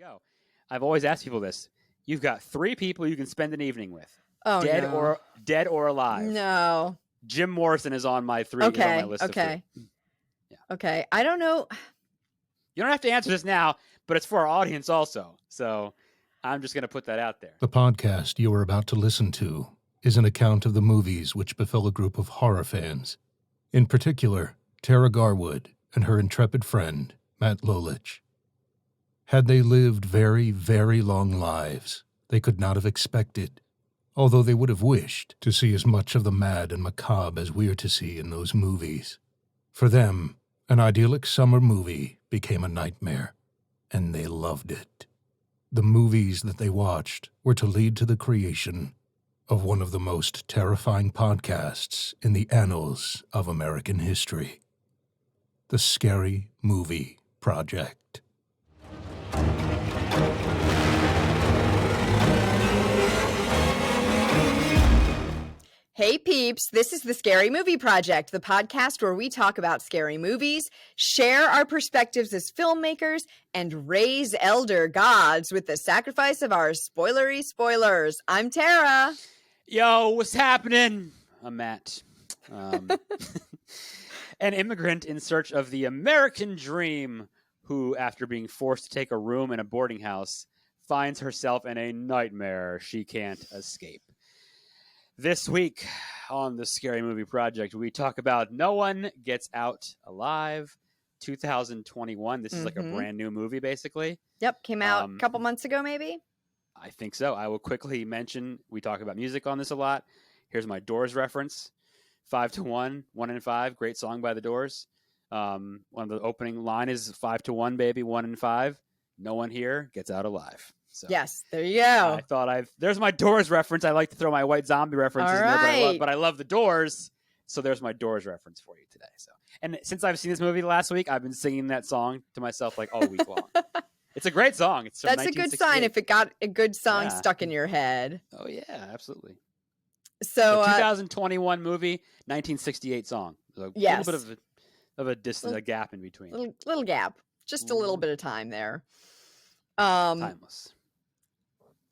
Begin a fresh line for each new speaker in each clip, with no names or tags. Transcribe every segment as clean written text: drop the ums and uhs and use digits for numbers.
go. I've always asked people this. You've got 3 people you can spend an evening with.
Oh,
dead
no.
or alive.
No.
Jim Morrison is on my 3.
Okay.
Is on my list of 3.
Yeah. Okay. I don't know.
You don't have to answer this now, but it's for our audience also. So I'm just going to put that out there.
The podcast you are about to listen to is an account of the movies which befell a group of horror fans. In particular, Tara Garwood and her intrepid friend, Matt Lolich. Had they lived very, very long lives, they could not have expected, although they would have wished, to see as much of the mad and macabre as we're to see in those movies. For them, an idyllic summer movie became a nightmare, and they loved it. The movies that they watched were to lead to the creation of one of the most terrifying podcasts in the annals of American history. The Scary Movie Project.
Hey peeps, this is the Scary Movie Project, the podcast where we talk about scary movies, share our perspectives as filmmakers, and raise elder gods with the sacrifice of our spoilery spoilers. I'm Tara.
Yo, what's happening? I'm Matt. An immigrant in search of the American dream who, after being forced to take a room in a boarding house, finds herself in a nightmare she can't escape. This week on the Scary Movie Project, we talk about No One Gets Out Alive, 2021. This is like a brand new movie, basically.
Yep, came out a couple months ago, maybe?
I think so. I will quickly mention, we talk about music on this a lot. Here's my Doors reference. 5 to 1, 1 in 5. Great song by the Doors. One of the opening line is 5 to 1, baby, 1 in 5. No one here gets out alive. So
yes, there you go.
I thought there's my Doors reference. I like to throw my White Zombie references in there, but I love the Doors. So there's my Doors reference for you today. So, and since I've seen this movie last week, I've been singing that song to myself like all week long. It's a great song. It's
That's a good sign if it got a good song stuck in your head.
Oh yeah, absolutely.
So
2021 movie, 1968 song. So
yes.
A little bit of a distance, a gap in between.
Little gap, just a little bit of time there.
Timeless.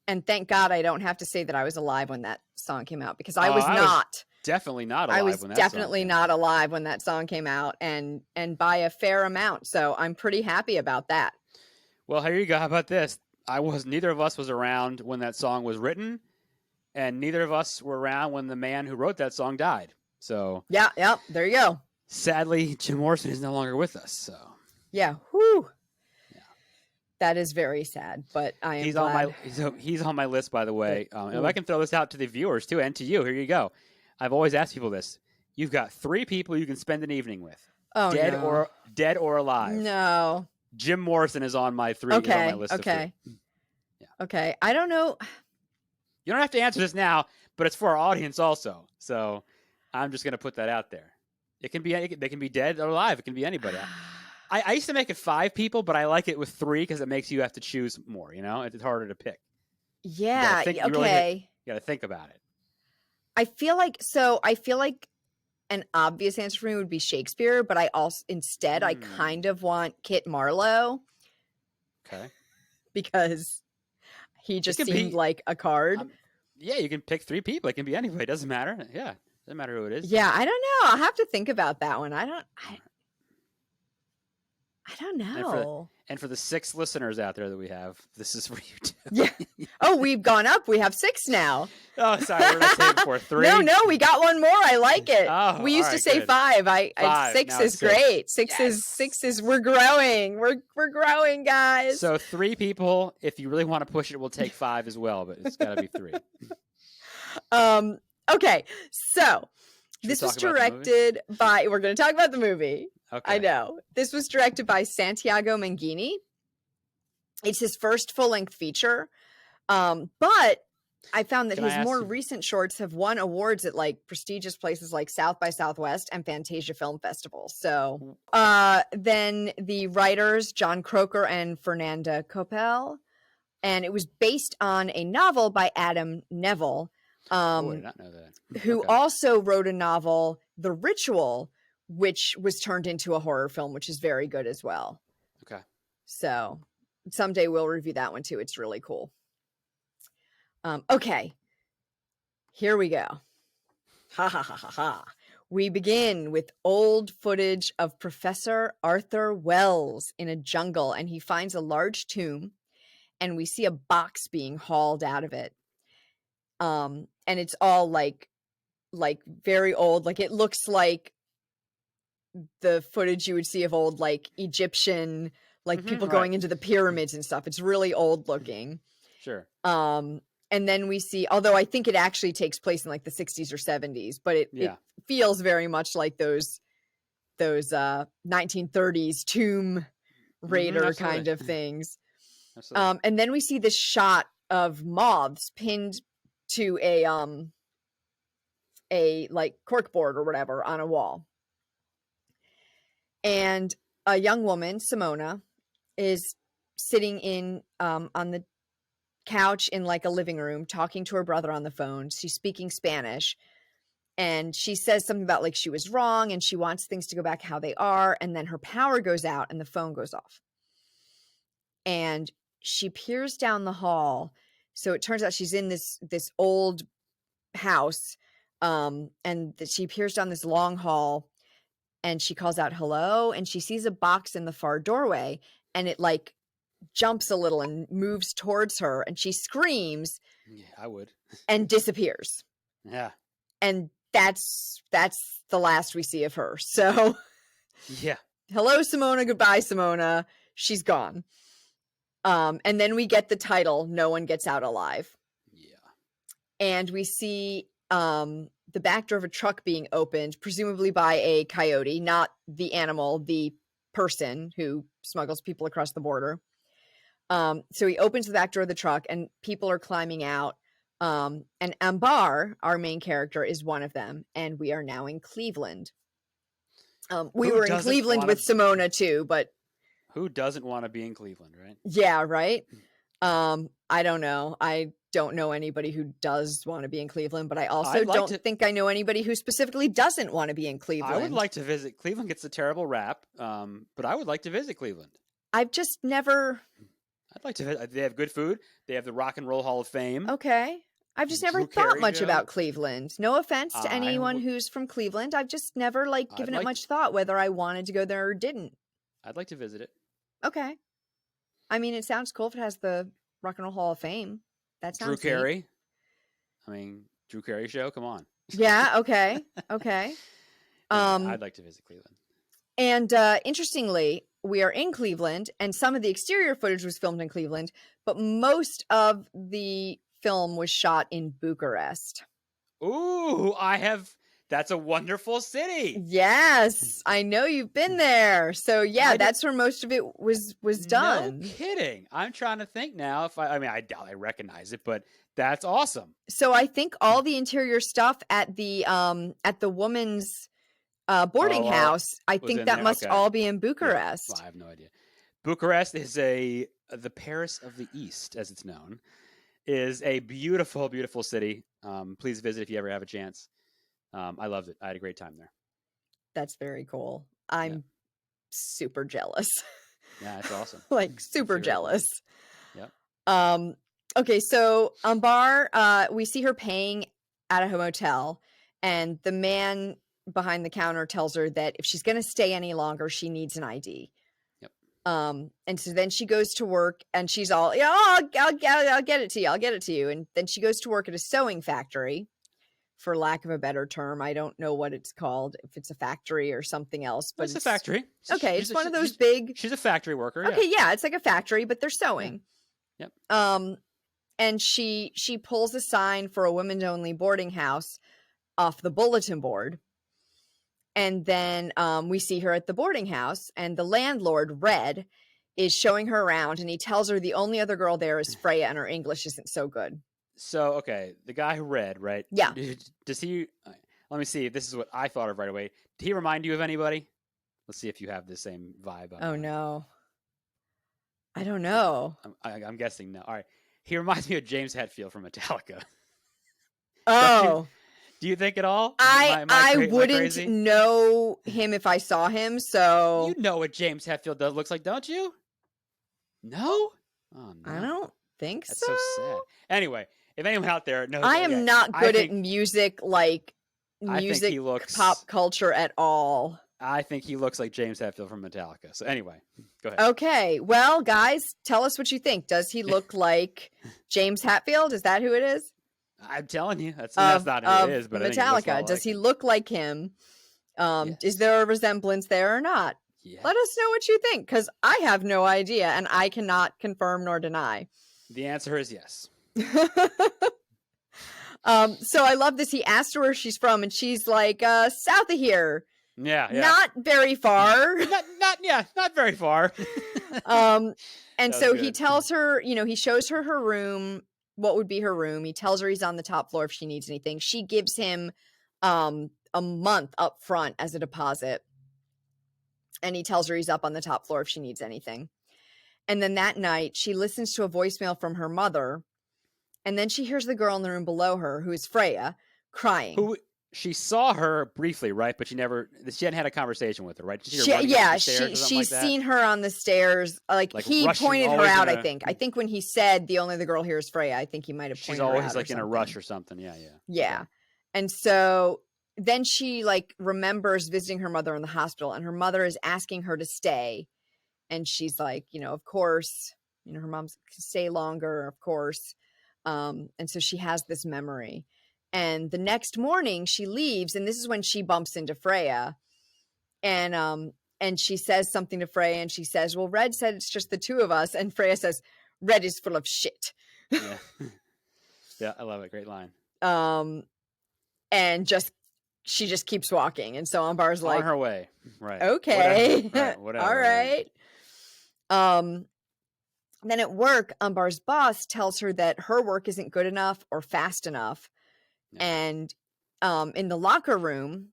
And thank God I don't have to say that I was alive when that song came out, because I was not.
Definitely not alive.
I was definitely not alive when that song came out, and by a fair amount. So I'm pretty happy about that.
Well, here you go. How about this? Neither of us was around when that song was written, and neither of us were around when the man who wrote that song died. So
yeah, there you go.
Sadly, Jim Morrison is no longer with us. So
yeah, whew. That is very sad, but I am glad.
He's on my list, by the way. If I can throw this out to the viewers, too, and to you, here you go. I've always asked people this. You've got 3 people you can spend an evening with.
Oh,
dead or alive.
No.
Jim Morrison is on my 3.
Okay,
on my list of 3.
Yeah. Okay, I don't know.
You don't have to answer this now, but it's for our audience also. So I'm just going to put that out there. They can be dead or alive. It can be anybody. I used to make it 5 people, but I like it with 3 because it makes you have to choose more. You know, it's harder to pick.
Yeah.
You got to think about it.
I feel like an obvious answer for me would be Shakespeare, but I also instead I kind of want Kit Marlowe.
Okay.
Because he just seemed like a card.
Yeah, you can pick 3 people. It can be anybody. It doesn't matter. Yeah, doesn't matter who it is.
Yeah, I don't know. I'll have to think about that one. I don't know.
And for the 6 listeners out there that we have, this is for you too.
Yeah. Oh, we've gone up. We have 6 now.
Oh, sorry. We're not saying before 3.
No, we got one more. I like it.
Oh,
we used to say
good.
5.
5.
6 is great. 6 is we're growing. We're growing, guys.
So 3 people. If you really want to push it, we'll take 5 as well, but it's got to be 3.
Okay. So this was directed by. We're going to talk about the movie. Okay. I know. This was directed by Santiago Mangini. It's his first full-length feature. But I found that his more recent shorts have won awards at like prestigious places like South by Southwest and Fantasia Film Festival. So then the writers, John Croker and Fernanda Coppel, and it was based on a novel by Adam Neville,
I did not know that.
Who also wrote a novel, The Ritual, which was turned into a horror film, which is very good as well.
Okay.
So someday we'll review that one too. It's really cool. Okay, here we go. Ha ha ha ha ha. We begin with old footage of Professor Arthur Wells in a jungle, and he finds a large tomb, and we see a box being hauled out of it. And it's all like very old. Like, it looks like the footage you would see of old, like, Egyptian, like, people going into the pyramids and stuff. It's really old looking.
Sure.
And then we see, although I think it actually takes place in like the 60s or 70s, but it feels very much like those 1930s tomb raider kind of things. Absolutely. And then we see this shot of moths pinned to a like corkboard or whatever on a wall. And a young woman, Simona, is sitting in on the couch in like a living room talking to her brother on the phone. She's speaking Spanish, and she says something about like she was wrong and she wants things to go back how they are, and then her power goes out and the phone goes off, and she peers down the hall. So it turns out she's in this old house, and she peers down this long hall, and she calls out hello, and she sees a box in the far doorway, and it like jumps a little and moves towards her, and she screams.
Yeah, I would.
And disappears.
Yeah.
And that's the last we see of her. So
yeah.
Hello, Simona. Goodbye, Simona. She's gone. And then we get the title, No One Gets Out Alive.
Yeah.
And we see the back door of a truck being opened, presumably by a coyote, not the animal, the person who smuggles people across the border. So he opens the back door of the truck, and people are climbing out. And Ambar, our main character, is one of them. And we are now in Cleveland. We were in Cleveland with Simona too, but
who doesn't want to be in Cleveland, right?
Yeah, right. I don't know. I don't know anybody who does want to be in Cleveland, but I also don't think I know anybody who specifically doesn't want to be in Cleveland.
I would like to visit. Cleveland gets a terrible rap, but I would like to visit Cleveland.
I've just never...
I'd like to visit. They have good food. They have the Rock and Roll Hall of Fame.
Okay. I've just never thought much about Cleveland. No offense to anyone who's from Cleveland. I've just never given it much thought whether I wanted to go there or didn't.
I'd like to visit it.
Okay. I mean, it sounds cool if it has the Rock and Roll Hall of Fame. That sounds
Drew Carey. Neat. I mean, Drew Carey show. Come on.
Yeah. Okay. Okay.
I'd like to visit Cleveland.
And interestingly, we are in Cleveland, and some of the exterior footage was filmed in Cleveland, but most of the film was shot in Bucharest.
Ooh, that's a wonderful city.
Yes, I know you've been there. So yeah, that's where most of it was done.
No kidding. I'm trying to think now if I doubt I recognize it, but that's awesome.
So I think all the interior stuff at the woman's boarding house, I think that must all be in Bucharest.
Yeah, well, I have no idea. Bucharest is the Paris of the East, as it's known, is a beautiful, beautiful city. Please visit if you ever have a chance. I loved it. I had a great time there.
That's very cool. I'm super jealous.
Yeah, that's awesome.
Super jealous.
Yep.
Okay, so Ambar, we see her paying at a motel, and the man behind the counter tells her that if she's going to stay any longer, she needs an ID.
Yep.
And so then she goes to work, and she's all, I'll get it to you. I'll get it to you. And then she goes to work at a sewing factory, for lack of a better term. I don't know what it's called, if it's a factory or something else. But
it's a factory.
Okay, it's one of those big...
She's a factory worker.
Okay, yeah, it's like a factory, but they're sewing.
Yeah. Yep.
And she pulls a sign for a women-only boarding house off the bulletin board. And then we see her at the boarding house, and the landlord, Red, is showing her around, and he tells her the only other girl there is Freya, and her English isn't so good.
So, okay, the guy who read, right?
Yeah.
Does he... Let me see. This is what I thought of right away. Did he remind you of anybody? Let's see if you have the same vibe.
Oh, no. I don't know.
I'm guessing no. All right. He reminds me of James Hetfield from Metallica.
Oh.
Do you think at all?
I wouldn't know him if I saw him, so...
You know what James Hetfield looks like, don't you? No? Oh, no.
I don't think
That's
so.
so sad. Anyway, if anyone out there knows,
I am not good at music, like music, pop culture at all.
I think he looks like James Hetfield from Metallica. So anyway, go ahead.
Okay, well, guys, tell us what you think. Does he look like James Hetfield? Is that who it is?
I'm telling you, that's not who it is. But
Metallica. Does he look like him?
Yes.
Is there a resemblance there or not? Yes. Let us know what you think, because I have no idea, and I cannot confirm nor deny.
The answer is yes.
So I love this. He asked her where she's from, and she's like, south of here.
Yeah.
Not very far.
not very far.
And so he tells her, he shows her her room, what would be her room. He tells her he's on the top floor if she needs anything. She gives him a month up front as a deposit. And he tells her he's up on the top floor if she needs anything. And then that night, she listens to a voicemail from her mother. And then she hears the girl in the room below her, who is Freya, crying.
Who she saw her briefly, right? But she hadn't had a conversation with her, right?
She's seen her on the stairs. Like he pointed her out, I think. I think when he said the only the girl here is Freya, I think he might have pointed her out. She's always
like in a rush or something. Yeah.
Okay. And so then she like remembers visiting her mother in the hospital, and her mother is asking her to stay. And she's like, of course, her mom's stay longer, of course. And so she has this memory. And the next morning she leaves, and this is when she bumps into Freya. And she says something to Freya, and she says, well, Red said it's just the two of us. And Freya says, Red is full of shit.
Yeah. Yeah, I love it. Great line.
And she just keeps walking. And so Ambar's like,
on her way. Right.
Okay.
Whatever.
All right. Then at work, Ambar's boss tells her that her work isn't good enough or fast enough. Yeah. And in the locker room,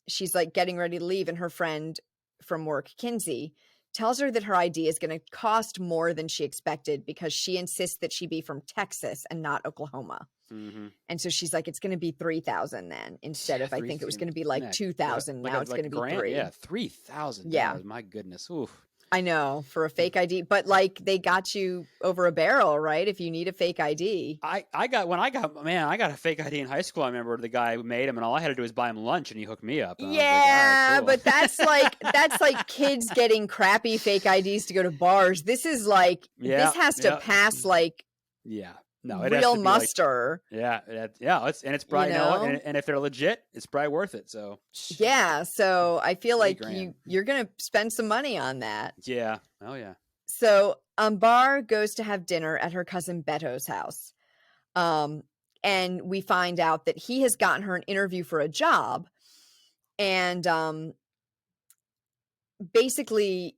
she's like getting ready to leave, and her friend from work, Kinsey, tells her that her ID is going to cost more than she expected because she insists that she be from Texas and not Oklahoma. Mm-hmm. And so she's like, it's going to be $3,000 then instead of, I think it was going to be like $2,000. Now it's going to be $3,000.
Yeah, $3,000.
Yeah,
my goodness. Oof.
I know, for a fake ID, but like they got you over a barrel, right? If you need a fake ID.
I got a fake ID in high school. I remember the guy who made him, and all I had to do was buy him lunch, and he hooked me up.
Yeah, like, cool. But that's like kids getting crappy fake IDs to go to bars. This is like this has to pass like
No,
it real muster.
Like, it's probably and if they're legit, it's probably worth it. So
so I feel like you're gonna spend some money on that.
Yeah. Oh yeah.
So Ambar goes to have dinner at her cousin Beto's house, and we find out that he has gotten her an interview for a job, and basically.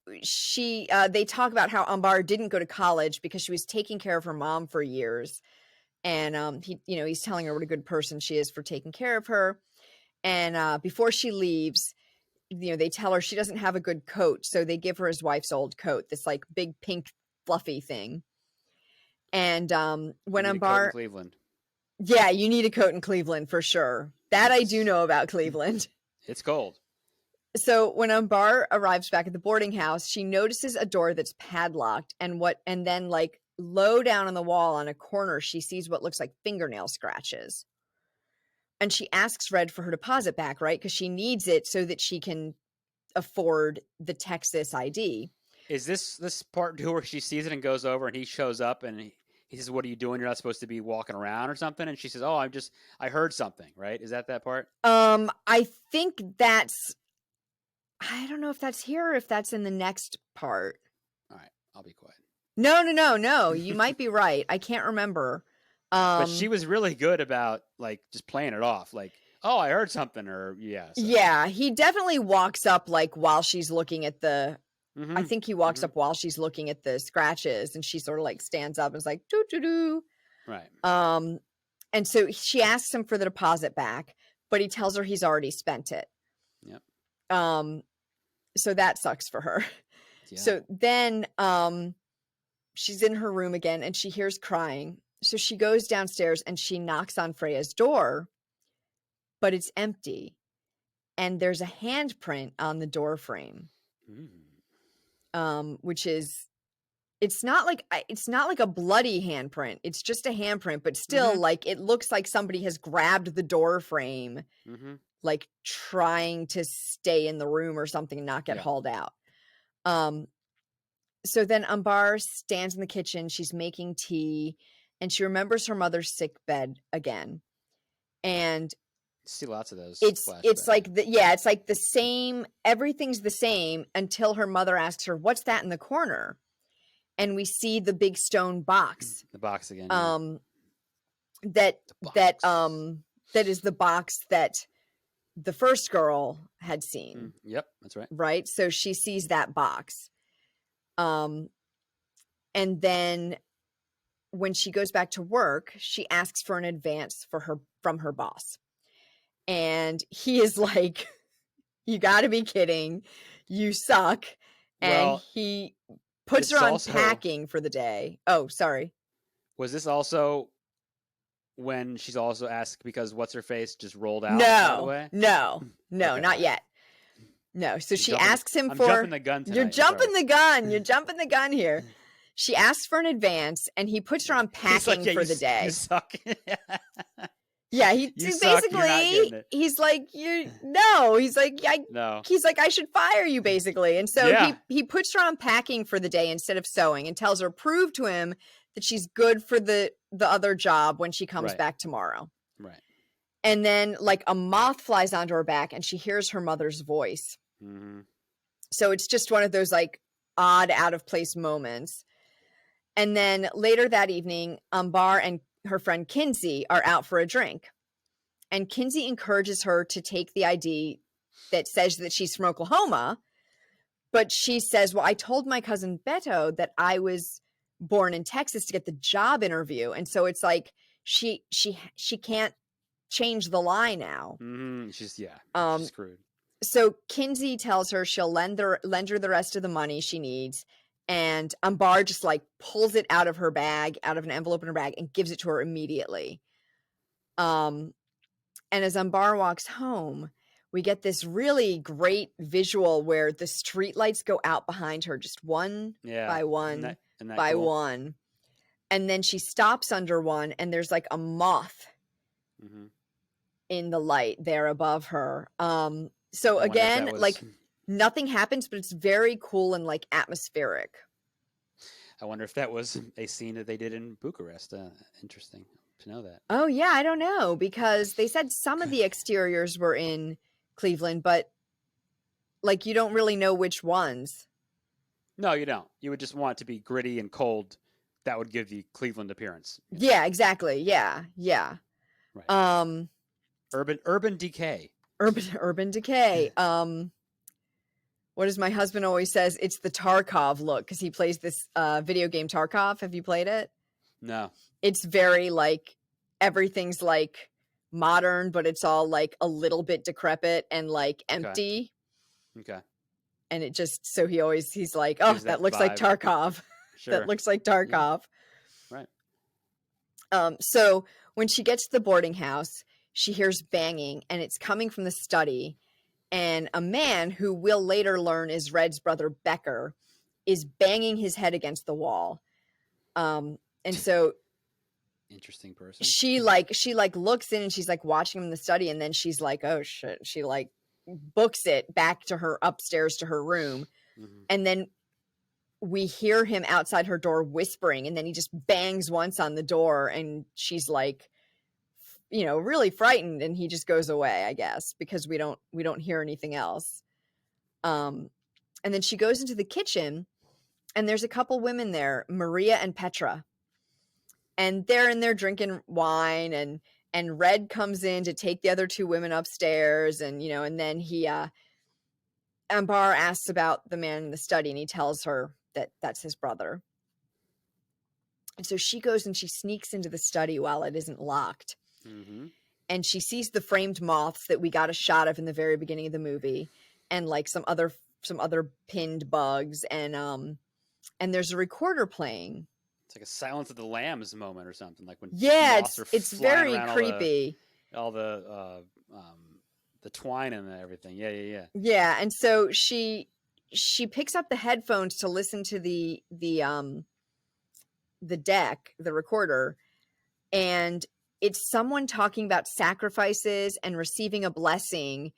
They talk about how Ambar didn't go to college because she was taking care of her mom for years, and he's telling her what a good person she is for taking care of her. And before she leaves, they tell her she doesn't have a good coat, so they give her his wife's old coat, this like big pink fluffy thing. And when Ambar,
Cleveland,
you need a coat in Cleveland for sure. That I do know about Cleveland.
It's cold.
So when Ambar arrives back at the boarding house, she notices a door that's padlocked, and then like low down on the wall on a corner, she sees what looks like fingernail scratches. And she asks Red for her deposit back, right? Because she needs it so that she can afford the Texas ID.
Is this part where she sees it and goes over, and he shows up and he says, "What are you doing? You're not supposed to be walking around or something." And she says, "Oh, I heard something." Right? Is that part?
I think that's. I don't know if that's here or if that's in the next part.
All right, I'll be quiet.
No. You might be right. I can't remember.
But she was really good about like just playing it off, like, "Oh, I heard something," or
Yeah, he definitely walks up like while she's looking at the. Mm-hmm. I think he walks up while she's looking at the scratches, and she sort of like stands up and is like, "Doo doo doo."
Right.
And so she asks him for the deposit back, but he tells her he's already spent it.
Yep.
So that sucks for her. Yeah. So then she's in her room again, and she hears crying. So she goes downstairs and she knocks on Freya's door, but it's empty. And there's a handprint on the door frame, which is it's not like a bloody handprint. It's just a handprint, but still, like, it looks like somebody has grabbed the door frame, like trying to stay in the room or something and not get hauled out. So then Ambar stands in the kitchen. She's making tea, and she remembers her mother's sick bed again. And
see lots of those.
It's like it's like the same. Everything's the same until her mother asks her, "What's that in the corner?" And we see the big stone box.
The box again.
That is the box that the first girl had seen.
Yep, that's right.
Right. So she sees that box. And then when she goes back to work, she asks for an advance from her boss. And he is like, "You got to be kidding. You suck." And he puts her on packing for the day. Oh, sorry.
Was this also when she's also asked because what's her face just rolled out?
No, okay. Not yet. No. So she asks him for.
I'm jumping the gun tonight.
You're jumping the gun. You're jumping the gun here. She asks for an advance, and he puts her on packing for the day.
You suck.
Yeah, he's like, I should fire you, basically. And so he puts her on packing for the day instead of sewing, and tells her, prove to him that she's good for the other job when she comes back tomorrow.
Right.
And then, like, a moth flies onto her back, and she hears her mother's voice. So it's just one of those, like, odd, out of place moments. And then later that evening, Ambar and her friend Kinsey are out for a drink. And Kinsey encourages her to take the ID that says that she's from Oklahoma. But she says, "Well, I told my cousin Beto that I was born in Texas to get the job interview." And so it's like she can't change the lie now.
She's screwed.
So Kinsey tells her she'll lend her the rest of the money she needs. And Ambar just, like, pulls it out of her bag, out of an envelope in her bag, and gives it to her immediately. And as Ambar walks home, we get this really great visual where the streetlights go out behind her, just one by one by one. And then she stops under one, and there's, like, a moth in the light there above her. So again, like, nothing happens, but it's very cool and, like, atmospheric.
I wonder if that was a scene that they did in Bucharest. Interesting to know that.
Oh, yeah, I don't know, because they said some of the exteriors were in Cleveland, but, like, you don't really know which ones.
No, you don't. You would just want it to be gritty and cold. That would give the Cleveland appearance.
Yeah, exactly. Yeah. Right.
Urban decay.
Urban decay. What does my husband always says? It's the Tarkov look, because he plays this video game Tarkov. Have you played it?
No.
It's very, like, everything's, like, modern, but it's all, like, a little bit decrepit and, like, empty.
Okay.
And it just, so he's like, "Oh, that looks like Tarkov."
Sure.
That looks like Tarkov.
Yeah. Right.
So when she gets to the boarding house, she hears banging, and it's coming from the study. And a man who we'll later learn is Red's brother, Becker, is banging his head against the wall. And so
interesting person.
She looks in, and she's, like, watching him in the study, and then she's like, "Oh shit." She, like, books it back to her upstairs to her room. And then we hear him outside her door whispering, and then he just bangs once on the door, and she's, like, really frightened, and he just goes away, I guess, because we don't hear anything else. And then she goes into the kitchen, and there's a couple women there, Maria and Petra, and they're in there drinking wine, and Red comes in to take the other two women upstairs, and and then Ambar asks about the man in the study, and he tells her that that's his brother. And so she goes and she sneaks into the study while it isn't locked. And she sees the framed moths that we got a shot of in the very beginning of the movie, and, like, some other pinned bugs, and there's a recorder playing.
It's like a Silence of the Lambs moment or something, like when
it's very creepy.
All the twine and everything. Yeah.
Yeah, and so she picks up the headphones to listen to the the deck, the recorder, and it's someone talking about sacrifices and receiving a blessing.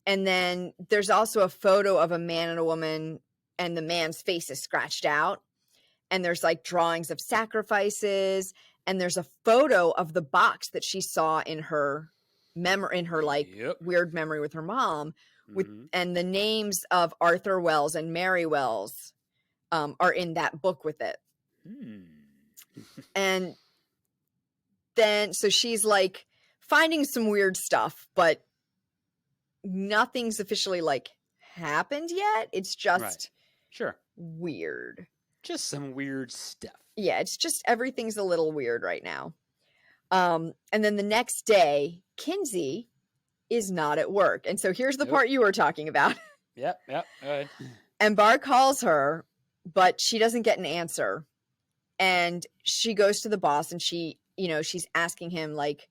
And then there's also a photo of a man and a woman, and the man's face is scratched out. And there's like drawings of sacrifices, and there's a photo of the box that she saw in her memory, in her like weird memory with her mom, with and the names of Arthur Wells and Mary Wells are in that book with it. And then so she's like finding some weird stuff, but nothing's officially like happened yet. It's just weird.
Just some weird stuff.
Yeah, it's just everything's a little weird right now. And then the next day, Kinsey is not at work. And so here's the part you were talking about.
Yep. Go ahead.
Ambar calls her, but she doesn't get an answer. And she goes to the boss, and she, you know, she's asking him like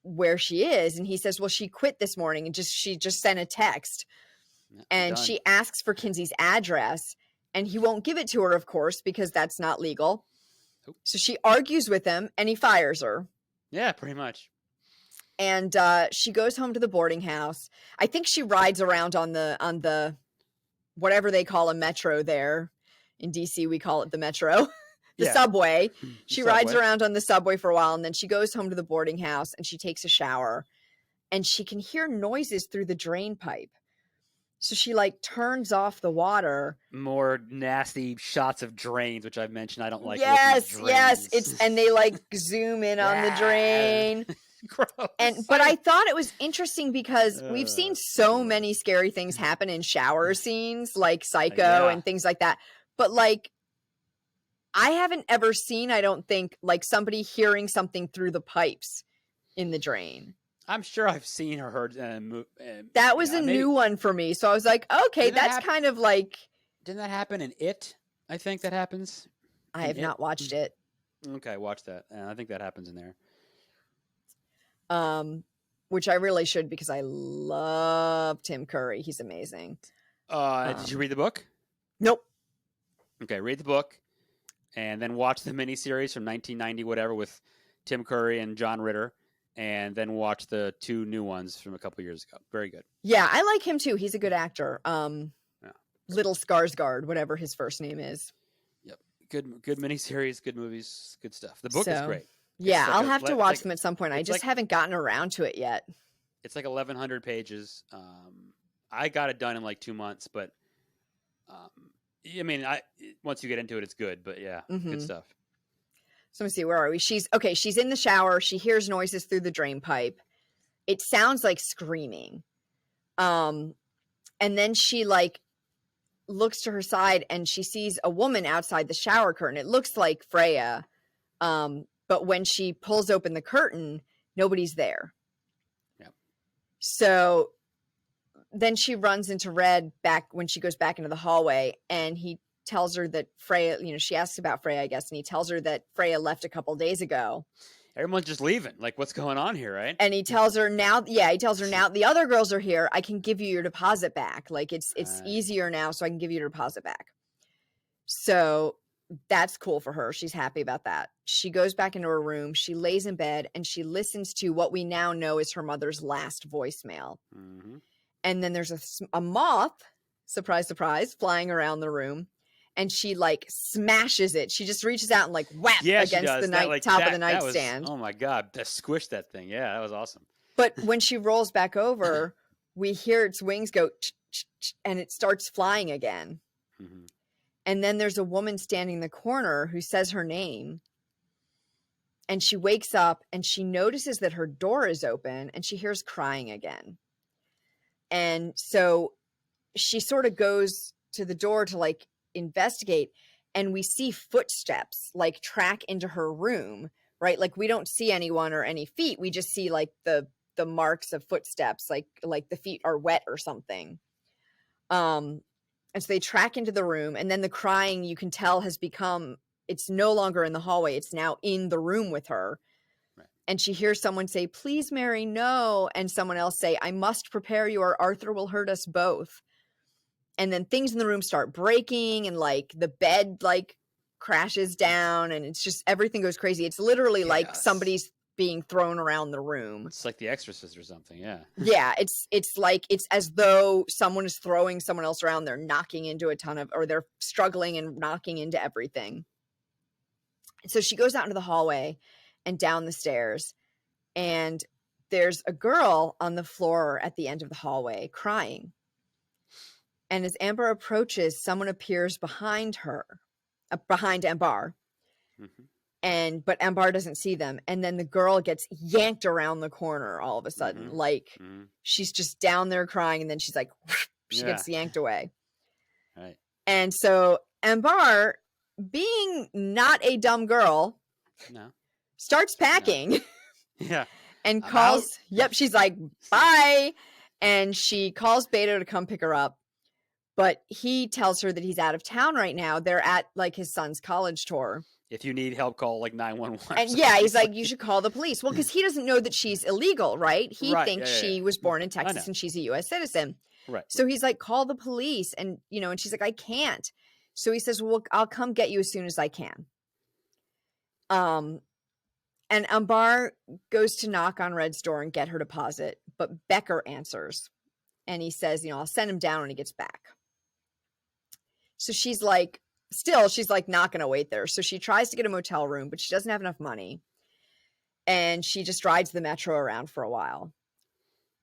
where she is. And he says, well, she quit this morning and she just sent a text. And she asks for Kinsey's address, and he won't give it to her, of course, because that's not legal. So she argues with him, and he fires her.
Yeah, pretty much.
And she goes home to the boarding house. I think she rides around on the whatever they call a metro there. In DC, we call it the metro. The subway. She rides around on the subway for a while, and then she goes home to the boarding house, and she takes a shower, and she can hear noises through the drain pipe. So she like turns off the water.
More nasty shots of drains, which I've mentioned. I don't like.
Yes. It's and they like zoom in on the drain.
Gross.
But I thought it was interesting because we've seen so many scary things happen in shower scenes, like Psycho and things like that. But like, I haven't ever seen, I don't think, like somebody hearing something through the pipes in the drain.
I'm sure I've seen or heard.
That was a new one for me. So I was like, okay, that's kind of like.
Didn't that happen in It? I think that happens.
I have not watched it.
Okay, watch that. I think that happens in there.
Which I really should, because I love Tim Curry. He's amazing.
Did you read the book?
Nope.
Okay, read the book, and then watch the miniseries from 1990, whatever, with Tim Curry and John Ritter. And then watch the 2 new ones from a couple years ago. Very good.
Yeah, I like him too. He's a good actor. Little Skarsgård, whatever his first name is.
Yep. Good miniseries, good movies, good stuff. The book is great.
Yeah, I'll have to watch them at some point. I just haven't gotten around to it yet.
It's like 1,100 pages. I got it done in like 2 months, but I mean, once you get into it, it's good. But yeah, good stuff.
So let me see, where are we? She's in the shower. She hears noises through the drain pipe. It sounds like screaming. And then she like looks to her side, and she sees a woman outside the shower curtain. It looks like Freya. But when she pulls open the curtain, nobody's there.
Yep.
So then she runs into Red when she goes back into the hallway, and he tells her that Freya, she asks about Freya, I guess, and he tells her that Freya left a couple days ago.
Everyone's just leaving. Like, what's going on here, right?
And he tells her now the other girls are here. I can give you your deposit back. Like, it's easier now, so I can give you your deposit back. So that's cool for her. She's happy about that. She goes back into her room. She lays in bed, and she listens to what we now know is her mother's last voicemail. Mm-hmm. And then there's a moth, surprise, surprise, flying around the room. And she like smashes it. She just reaches out and like whap against the top of the nightstand.
Oh my God. That squished that thing. Yeah, that was awesome.
But when she rolls back over, we hear its wings go and it starts flying again. Mm-hmm. And then there's a woman standing in the corner who says her name. And she wakes up and she notices that her door is open and she hears crying again. And so she sort of goes to the door to like investigate, and we see footsteps like track into her room, right? Like we don't see anyone or any feet. We just see like the marks of footsteps, like the feet are wet or something. And so they track into the room, and then the crying, you can tell, has become, it's no longer in the hallway. It's now in the room with her. Right. And she hears someone say, "Please, Mary, no." And someone else say, "I must prepare you or Arthur will hurt us both." And then things in the room start breaking, and like the bed like crashes down, and it's just everything goes crazy. It's literally like somebody's being thrown around the room.
It's like The Exorcist or something. Yeah.
Yeah. It's like, it's as though someone is throwing someone else around. They're knocking into or they're struggling and knocking into everything. So she goes out into the hallway and down the stairs, and there's a girl on the floor at the end of the hallway crying. And as Amber approaches, someone appears behind her, behind Ambar.
Mm-hmm.
But Ambar doesn't see them. And then the girl gets yanked around the corner all of a sudden.
Mm-hmm.
Like
mm-hmm.
she's just down there crying, and then she's like, she gets yanked away.
Right.
And so Ambar, being not a dumb girl, starts packing.
Yeah.
And calls, she's like, bye. And she calls Beto to come pick her up. But he tells her that he's out of town right now. They're at like his son's college tour.
If you need help, call like 911.
And he's like, you should call the police. Well, because he doesn't know that she's illegal, right? He thinks she was born in Texas and she's a U.S. citizen.
Right.
So he's like, call the police. And, and she's like, I can't. So he says, well, I'll come get you as soon as I can. And Ambar goes to knock on Red's door and get her deposit. But Becker answers. And he says, I'll send him down when he gets back. So she's like, not going to wait there. So she tries to get a motel room, but she doesn't have enough money. And she just rides the metro around for a while.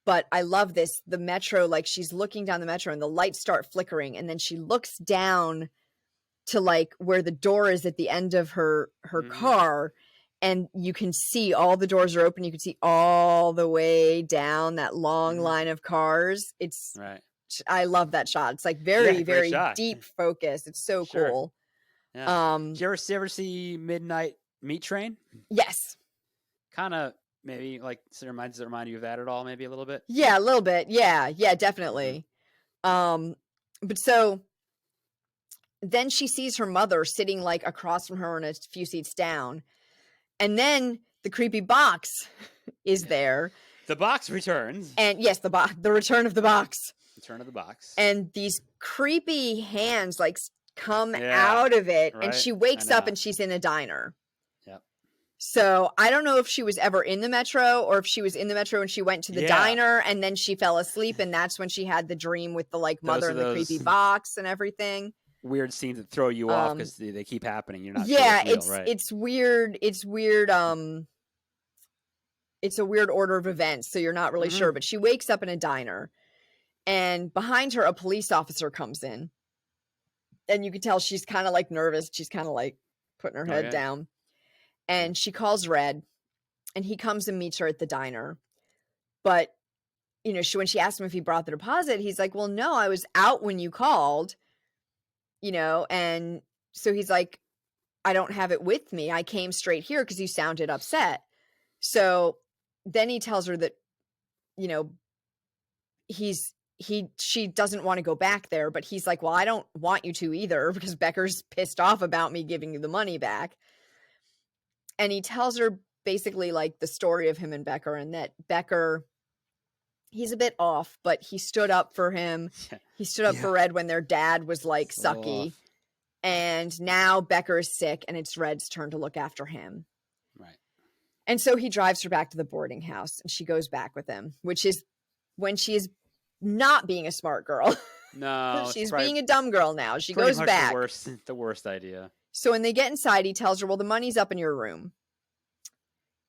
But I love this. The metro, like she's looking down the metro and the lights start flickering. And then she looks down to like where the door is at the end of her car. And you can see all the doors are open. You can see all the way down that long line of cars. It's right. I love that shot. It's like very deep focus. It's so cool.
Yeah. Did you ever see Midnight Meat Train?
Yes.
Kind of maybe like does it remind you of that at all? Maybe a little bit.
Yeah, a little bit. Yeah, definitely. But so then she sees her mother sitting like across from her and a few seats down, and then the creepy box is there.
The box returns.
And yes, the return of the box.
Return of the box.
And these creepy hands like come out of it, right? And she wakes up and she's in a diner. Yep. So I don't know if she was ever in the metro or if she was in the metro and she went to the diner and then she fell asleep and that's when she had the dream with the like mother in the creepy box and everything.
Weird scenes that throw you off because they keep happening. You're not sure it's real, right?
It's weird. It's weird. It's a weird order of events, so you're not really sure. But she wakes up in a diner. And behind her, a police officer comes in. And you can tell she's kind of like nervous. She's kind of like putting her head down. And she calls Red. And he comes and meets her at the diner. But, when she asked him if he brought the deposit, he's like, well, no, I was out when you called. And so he's like, I don't have it with me. I came straight here because you sounded upset. So then he tells her that, she doesn't want to go back there, but he's like, well, I don't want you to either because Becker's pissed off about me giving you the money back. And he tells her basically like the story of him and Becker, and that Becker, he's a bit off, but he stood up for him. He stood up for Red when their dad was like sucky. And now Becker is sick and it's Red's turn to look after him.
Right.
And so he drives her back to the boarding house and she goes back with him, which is when she is not being a smart girl.
No,
she's being a dumb girl now. She goes back.
The worst idea.
So when they get inside, he tells her, well, the money's up in your room.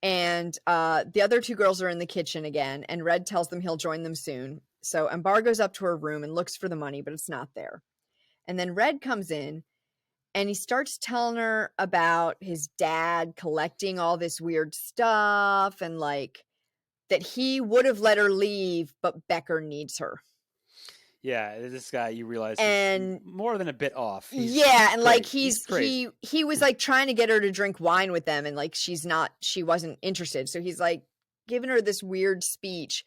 And the other two girls are in the kitchen again. And Red tells them he'll join them soon. So Ambar goes up to her room and looks for the money, but it's not there. And then Red comes in and he starts telling her about his dad collecting all this weird stuff and like that he would have let her leave, but Becker needs her.
Yeah, this guy, you realize,
and
he's more than a bit off.
Like he was like trying to get her to drink wine with them, and like she wasn't interested. So he's like giving her this weird speech,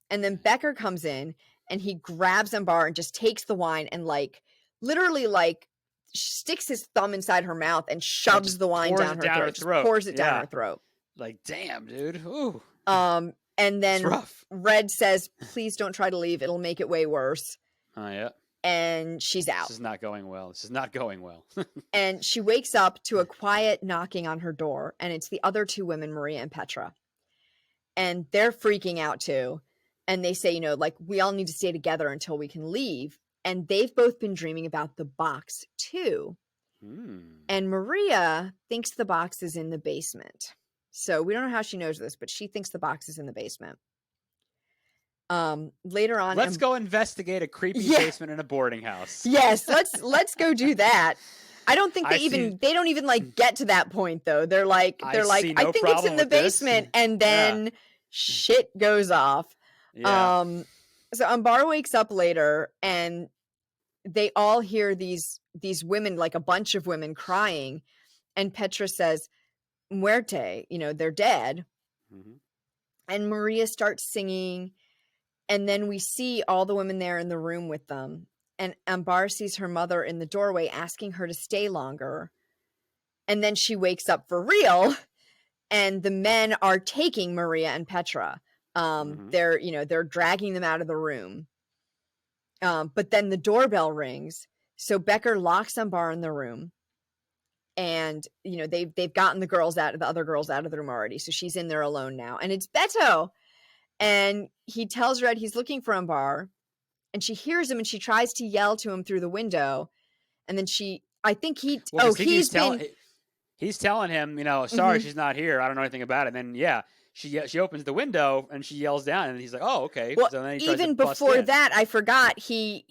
and then Becker comes in and he grabs Ambar and just takes the wine and like literally like sticks his thumb inside her mouth and shoves the wine down her throat. Pours it down her throat.
Like, damn, dude. Ooh.
And then Red says, please don't try to leave. It'll make it way worse.
Oh, yeah.
and she's out.
This is not going well.
And she wakes up to a quiet knocking on her door, and it's the other two women, Maria and Petra. And they're freaking out too. And they say, like, we all need to stay together until we can leave. And they've both been dreaming about the box too. And Maria thinks the box is in the basement. So we don't know how she knows this, but she thinks the box is in the basement. Later on,
let's go investigate a creepy basement in a boarding house.
Yes, let's go do that. I don't think they don't even like get to that point though. They're like, I think it's in the basement, and then shit goes off. Yeah. So Ambar wakes up later, and they all hear these women, like a bunch of women, crying, and Petra says, "Muerte," they're dead. And Maria starts singing, and then we see all the women there in the room with them. And Ambar sees her mother in the doorway asking her to stay longer. And then she wakes up for real, and the men are taking Maria and Petra. They're dragging them out of the room. But then the doorbell rings. So Becker locks Ambar in the room. And, they've gotten the other girls out of the room already. So she's in there alone now. And it's Beto. And he tells Red he's looking for Ambar. And she hears him, and she tries to yell to him through the window. And then he's
telling him, sorry, she's not here. I don't know anything about it. And then, she opens the window and she yells down, and he's like, oh, okay.
Well,
so then he
even before that, I forgot he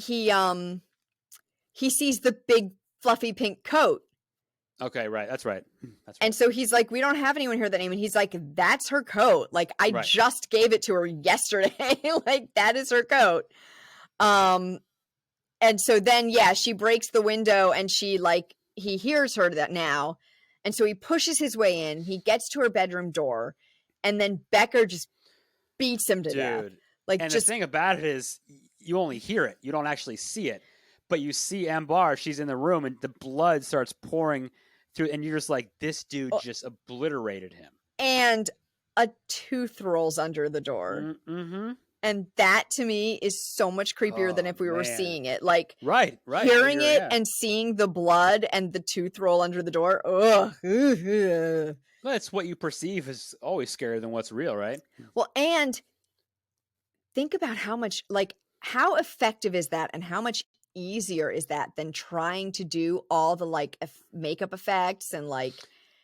sees the big fluffy pink coat.
Okay, right. That's right.
And so he's like, we don't have anyone here with that name. And he's like, that's her coat. Like, I just gave it to her yesterday. Like, that is her coat. And so then, she breaks the window, and he hears her that now. And so he pushes his way in. He gets to her bedroom door, and then Becker just beats him to death.
And the thing about it is, you only hear it. You don't actually see it. But you see Ambar, she's in the room, and the blood starts pouring through, and you're just like, this dude just obliterated him. And
a tooth rolls under the door.
Mm-hmm.
And that, to me, is so much creepier than if we were seeing it. Like,
right.
Hearing it and seeing the blood and the tooth roll under the door. Ugh.
Well, it's what you perceive is always scarier than what's real, right?
Well, and think about how effective is that, and how much easier is that than trying to do all the makeup effects and
well,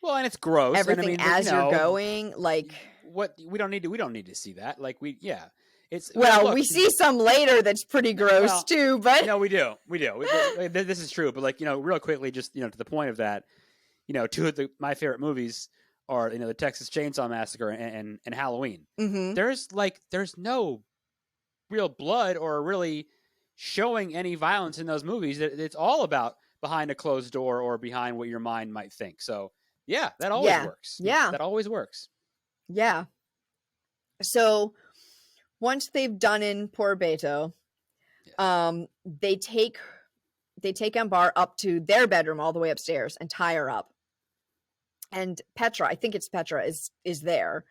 and it's gross.
Everything you're going.
What we don't need to see that.
We see some later that's pretty gross too, but
no, we do. This is true, but real quickly, just to the point of that, two of my favorite movies are the Texas Chainsaw Massacre and Halloween.
Mm-hmm.
There's no real blood or really showing any violence in those movies. It's all about behind a closed door or behind what your mind might think. So that always works.
Yeah,
that always works.
Yeah. So once they've done in poor Beto, they take Ambar up to their bedroom all the way upstairs and tie her up. And Petra, I think it's Petra, is there.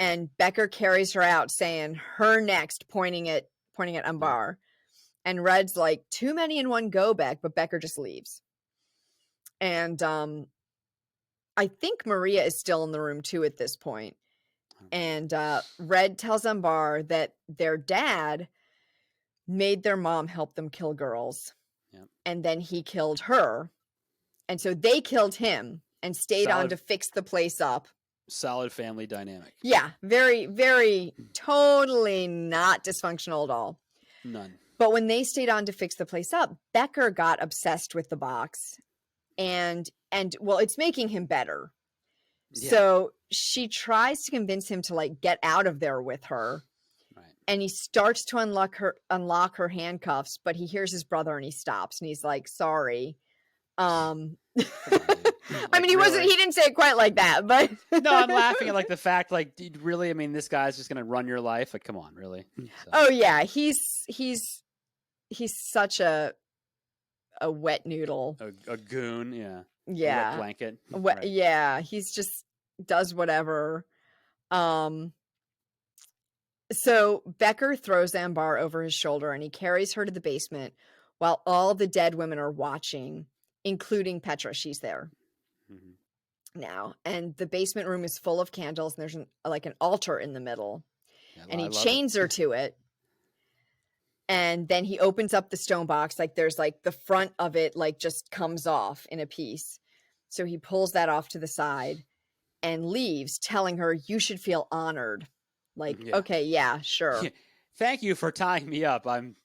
And Becker carries her out, saying, her next, pointing at Ambar. And Red's like, too many in one go, Beck, but Becker just leaves. And I think Maria is still in the room too at this point. And Red tells Ambar that their dad made their mom help them kill girls. Yep. And then he killed her. And so they killed him and stayed on to fix the place up.
Solid family dynamic.
Yeah, very, very, totally not dysfunctional at all.
None.
But when they stayed on to fix the place up, Becker got obsessed with the box. And it's making him better. Yeah. So she tries to convince him to get out of there with her. Right. And he starts to unlock her handcuffs, but he hears his brother and he stops and he's like, sorry. I mean, he didn't say it quite like that, but
no, I'm laughing at the fact, really, I mean, this guy's just going to run your life. Come on, really? So.
Oh yeah. He's such a wet noodle,
a goon. Yeah.
Yeah.
A wet blanket.
Right. Yeah. He's just does whatever. So Becker throws Ambar over his shoulder and he carries her to the basement while all the dead women are watching, including Petra. She's there now. And the basement room is full of candles, and there's an altar in the middle.
Yeah,
and he chains her to it. And then he opens up the stone box. Like there's like the front of it like just comes off in a piece. So he pulls that off to the side and leaves, telling her, you should feel honored. Like, okay, yeah, sure.
Thank you for tying me up. I'm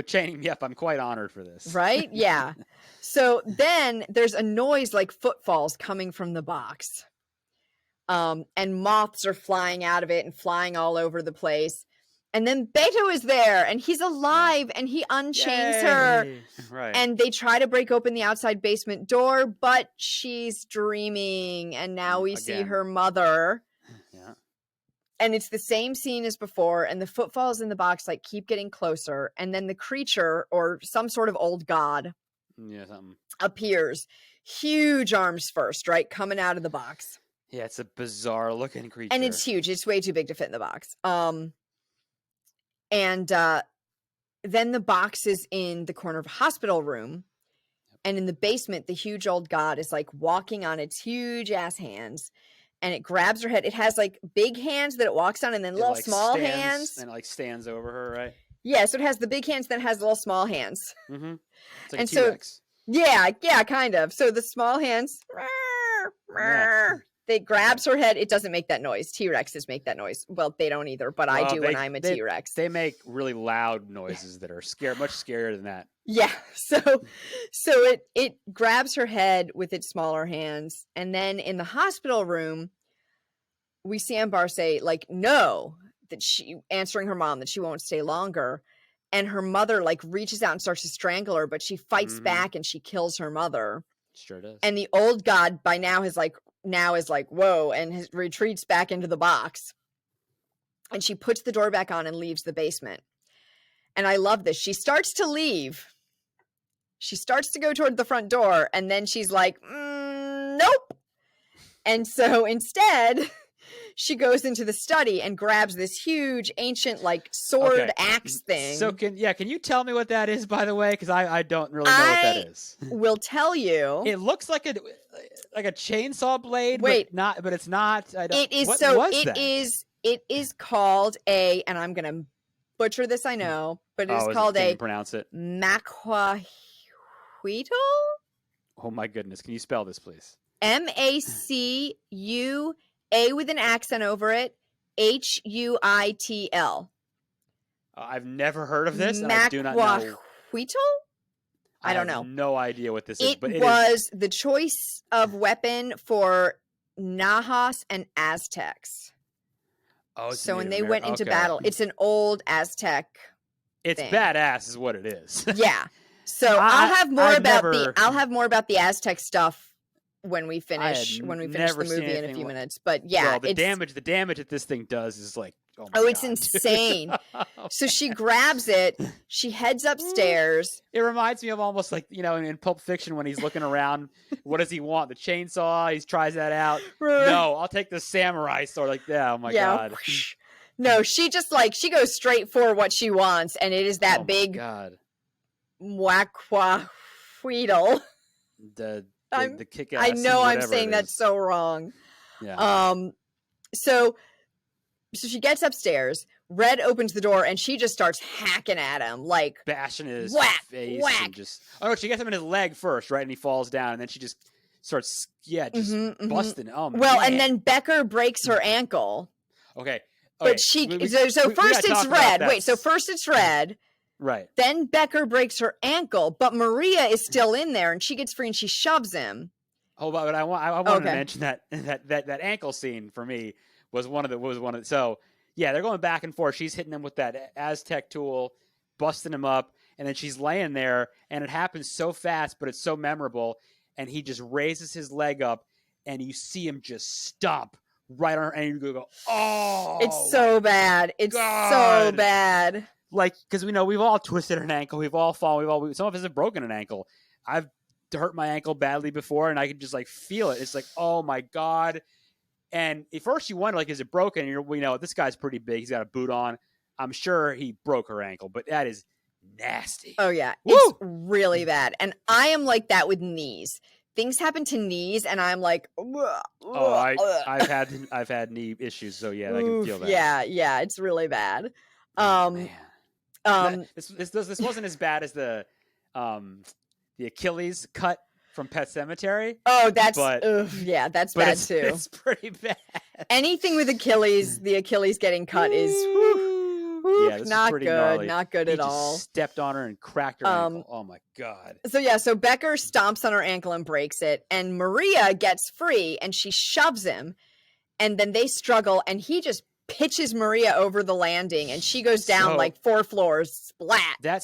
chaining me up. I'm quite honored for this.
Right? Yeah. So then there's a noise like footfalls coming from the box. And moths are flying out of it and flying all over the place. And then Beto is there, and he's alive, and he unchains her.
Right.
And they try to break open the outside basement door, but she's dreaming. And now we see her mother.
Yeah.
And it's the same scene as before, and the footfalls in the box like keep getting closer. And then the creature, or some sort of old god, appears. Huge arms first, right? Coming out of the box.
Yeah, it's a bizarre looking creature.
And it's huge. It's way too big to fit in the box. And then the box is in the corner of a hospital room. And in the basement, the huge old god is like walking on its huge ass hands. And it grabs her head. It has like big hands that it walks on, and then little small hands.
And it like stands over her, right?
Yeah, so it has the big hands, then it has little small hands.
Mm-hmm. It's like
and
T-Rex.
Yeah, kind of. So the small hands, they grabs her head. It doesn't make that noise. T-Rexes make that noise. Well, they don't either, but I do when I'm a T-Rex.
They make really much scarier than that.
Yeah. So it grabs her head with its smaller hands. And then in the hospital room, we see Ambar say, like, no, that she answering her mom that she won't stay longer. And her mother like reaches out and starts to strangle her, but she fights back and she kills her mother.
Sure does.
And the old god by now is like, whoa, and retreats back into the box. And she puts the door back on and leaves the basement. And I love this. She starts to leave. She starts to go toward the front door, and then she's like, nope. And so instead, she goes into the study and grabs this huge ancient like sword axe thing.
So can you tell me what that is, by the way? Because I don't really know what that is.
Will tell you.
It looks like a chainsaw blade.
Wait,
but it's not.
It is called a, and I'm gonna butcher this, I know, but it is called
can you pronounce it?
Macuahuitl?
Oh my goodness! Can you spell this, please?
Macua, A with an accent over it, Huitl.
I've never heard of this, and I do not know.
Macuahuitl? I don't know.
I have no idea what this is. But
it was the choice of weapon for Nahas and Aztecs.
Oh,
so when they went into battle, it's an old Aztec.
It's badass, is what it is.
Yeah. So I'll have more about the Aztec stuff when we finish the movie in a few minutes. But yeah,
the damage that this thing does is like,
it's insane. So she grabs it, she heads upstairs.
It reminds me of almost like, in Pulp Fiction when he's looking around, what does he want? The chainsaw? He tries that out. No, I'll take the samurai sword. Like, yeah, oh my God.
No, she just she goes straight for what she wants, and it is that big Macuahuitl.
The kick-ass.
I know I'm saying that so wrong.
Yeah.
So she gets upstairs. Red opens the door, and she just starts hacking at him, like
bashing his face.
Whack.
And just she gets him in his leg first, right? And he falls down, and then she just starts busting. Oh man.
Well, and then Becker breaks her ankle.
Okay.
But first it's Red. Wait, so first it's Red.
Right.
Then Becker breaks her ankle, but Maria is still in there, and she gets free and she shoves him.
Oh, but I wanted to mention that ankle scene for me was one of the. So yeah, they're going back and forth. She's hitting him with that Aztec tool, busting him up, and then she's laying there, and it happens so fast, but it's so memorable. And he just raises his leg up, and you see him just stomp right on her, and you go, oh,
it's so bad. It's so bad.
Like, because we've all twisted an ankle, we've all fallen, some of us have broken an ankle. I've hurt my ankle badly before, and I can just feel it. It's like, oh my God. And at first you wonder, is it broken? And this guy's pretty big. He's got a boot on. I'm sure he broke her ankle, but that is nasty.
Oh yeah,
Woo!
it's really bad. And I am like that with knees. Things happen to knees, and I'm like,
I've had knee issues, so yeah, I can feel that.
Yeah, it's really bad.
Man. This wasn't as bad as the Achilles cut from Pet Cemetery.
Oh, that's that's bad too.
It's pretty bad.
Anything with Achilles, the Achilles getting cut is
this
not
is pretty
good,
gnarly.
not good
he
at
just
all.
Stepped on her and cracked her ankle. Oh my god.
So Becker stomps on her ankle and breaks it, and Maria gets free and she shoves him, and then they struggle, and he just pitches Maria over the landing, and she goes down like 4 floors, splat.
That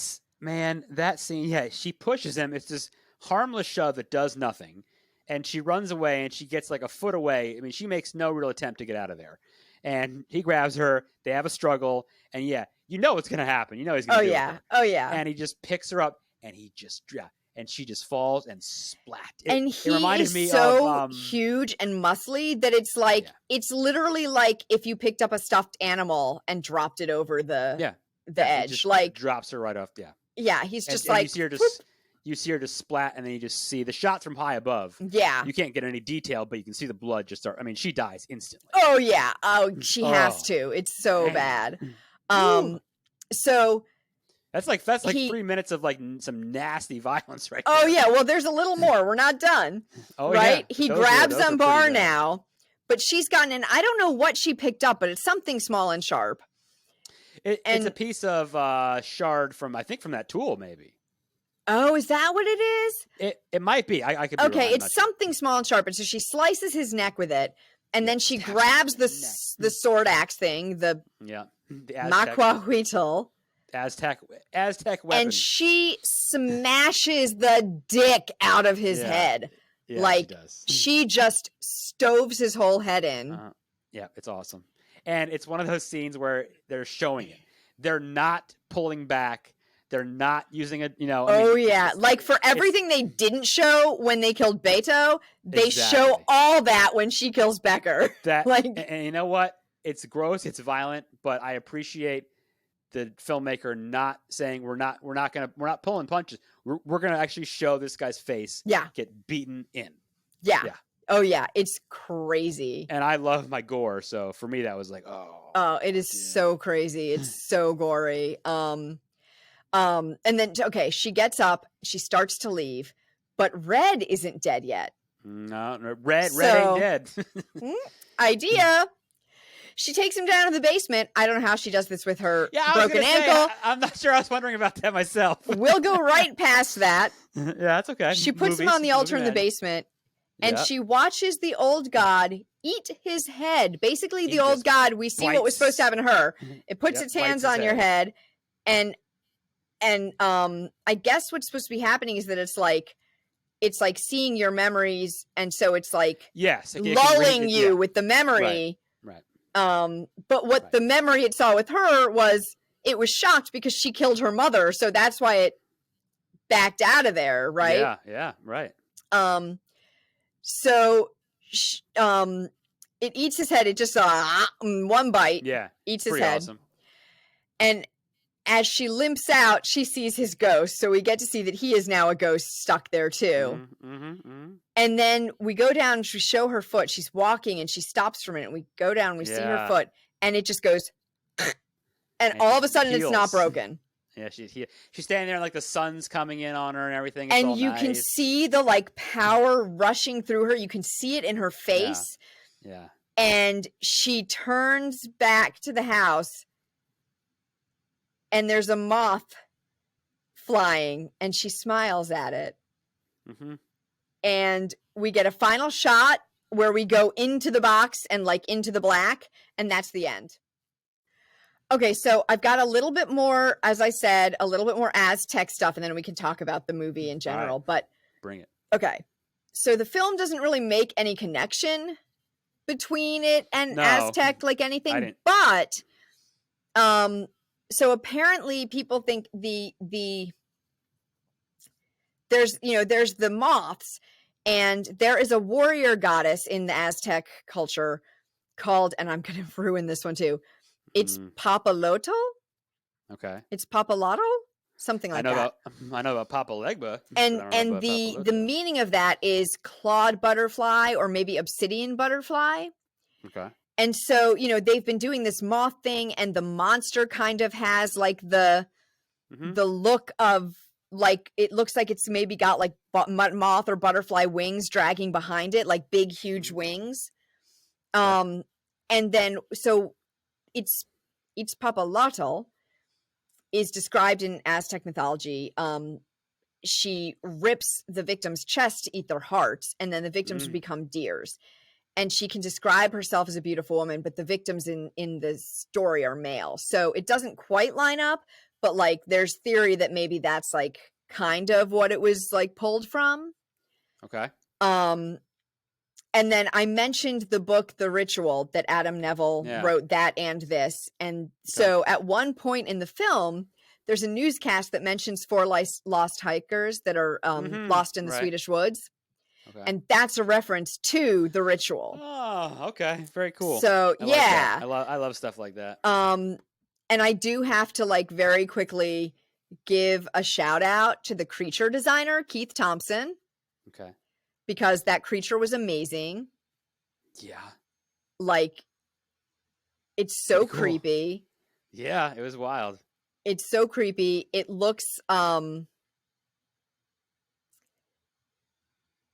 scene, yeah, she pushes him. It's this harmless shove that does nothing, and she runs away, and she gets like a foot away. I mean, she makes no real attempt to get out of there, and he grabs her. They have a struggle, and yeah, you know what's gonna happen. You know he's gonna do it.
Oh yeah.
And he just picks her up, and and she just falls and splat.
It reminded me of huge and muscly that it's like it's literally like if you picked up a stuffed animal and dropped it over the edge,
just
like
drops her right off.
Yeah, he's just
and
like
you see her just splat, and then you just see the shots from high above.
Yeah,
you can't get any detail, but you can see the blood just start. I mean, she dies instantly.
Oh yeah, she has to. It's so bad. So.
That's like 3 minutes of like some nasty violence right there.
Oh yeah, well there's a little more. We're not done. Right? Yeah. He grabs Ambar now, but she's gotten in. I don't know what she picked up, but it's something small and sharp.
It's a piece of shard from that tool, maybe.
Oh, is that what it is?
It might be. I could be wrong.
Okay, it's something small and sharp, and so she slices his neck with it, and then she grabs the sword axe thing, the Maquahuitl.
Aztec weapon.
And she smashes the dick out of his head.
Yeah,
like she just stoves his whole head in.
Yeah, it's awesome. And it's one of those scenes where they're showing it. They're not pulling back. They're not using it,
like for everything they didn't show when they killed Beto, they show all that when she kills Becker.
And you know what? It's gross, it's violent, but I appreciate the filmmaker not saying we're not pulling punches. We're gonna actually show this guy's face get beaten in.
Yeah. Oh yeah, it's crazy.
And I love my gore, so for me that was like,
it is so crazy. It's so gory. And then she gets up, she starts to leave, but Red isn't dead yet.
No, Red ain't dead.
Idea. She takes him down to the basement. I don't know how she does this with her broken ankle.
I'm not sure. I was wondering about that myself.
We'll go right past that.
Yeah, that's okay.
She puts him on the altar in the basement, and she watches the old god eat his head. Basically, the old god, we see what was supposed to happen to her. It puts its hands on your head, and I guess what's supposed to be happening is that it's like seeing your memories, and so it's like lulling you with the memory.
Right.
But what the memory it saw with her was it was shocked because she killed her mother, so that's why it backed out of there, right?
Yeah, right.
So it eats his head. It just one bite.
Yeah,
eats his head.
Awesome.
And as she limps out, she sees his ghost. So we get to see that he is now a ghost stuck there too. And then we go down and we show her foot. She's walking and she stops for a minute. We go down and we see her foot and it just goes, and all of a sudden it's not broken.
Yeah, she's standing there and like the sun's coming in on her and everything. It's
and you can see the like power rushing through her. You can see it in her face.
Yeah.
And she turns back to the house. And there's a moth flying, and she smiles at it. And we get a final shot where we go into the box and like into the black, and that's the end. Okay, so I've got a little bit more, as I said, a little bit more Aztec stuff, and then we can talk about the movie in general.
Right.
But
bring it.
Okay, so the film doesn't really make any connection between it and Aztec, like anything, but so apparently people think there's the moths, and there is a warrior goddess in the Aztec culture called, and I'm going to ruin this one too. It's Papalotl.
Okay.
It's Papalotl. something like that.
I know about Papa Legba.
And the meaning of that is clawed butterfly or maybe obsidian butterfly.
Okay.
And so, they've been doing this moth thing, and the monster kind of has like the look of like, it looks like it's maybe got like moth or butterfly wings dragging behind it, like big, huge wings. And then, so it's Itzpapalotl is described in Aztec mythology. She rips the victim's chest to eat their hearts, and then the victims become deers. And she can describe herself as a beautiful woman, but the victims in the story are male. So it doesn't quite line up, but like there's theory that maybe that's like kind of what it was like pulled from.
Okay.
And then I mentioned the book, The Ritual, that Adam Neville wrote, that and this. And so at one point in the film, there's a newscast that mentions 4 lost hikers that are lost in the Swedish woods. Okay. And that's a reference to The Ritual.
Oh, okay. Very cool.
So,
I love stuff like that.
And I do have to like very quickly give a shout out to the creature designer, Keith Thompson.
Okay.
Because that creature was amazing.
Yeah.
Like, it's so creepy.
Yeah, it was wild.
It's so creepy. It looks, I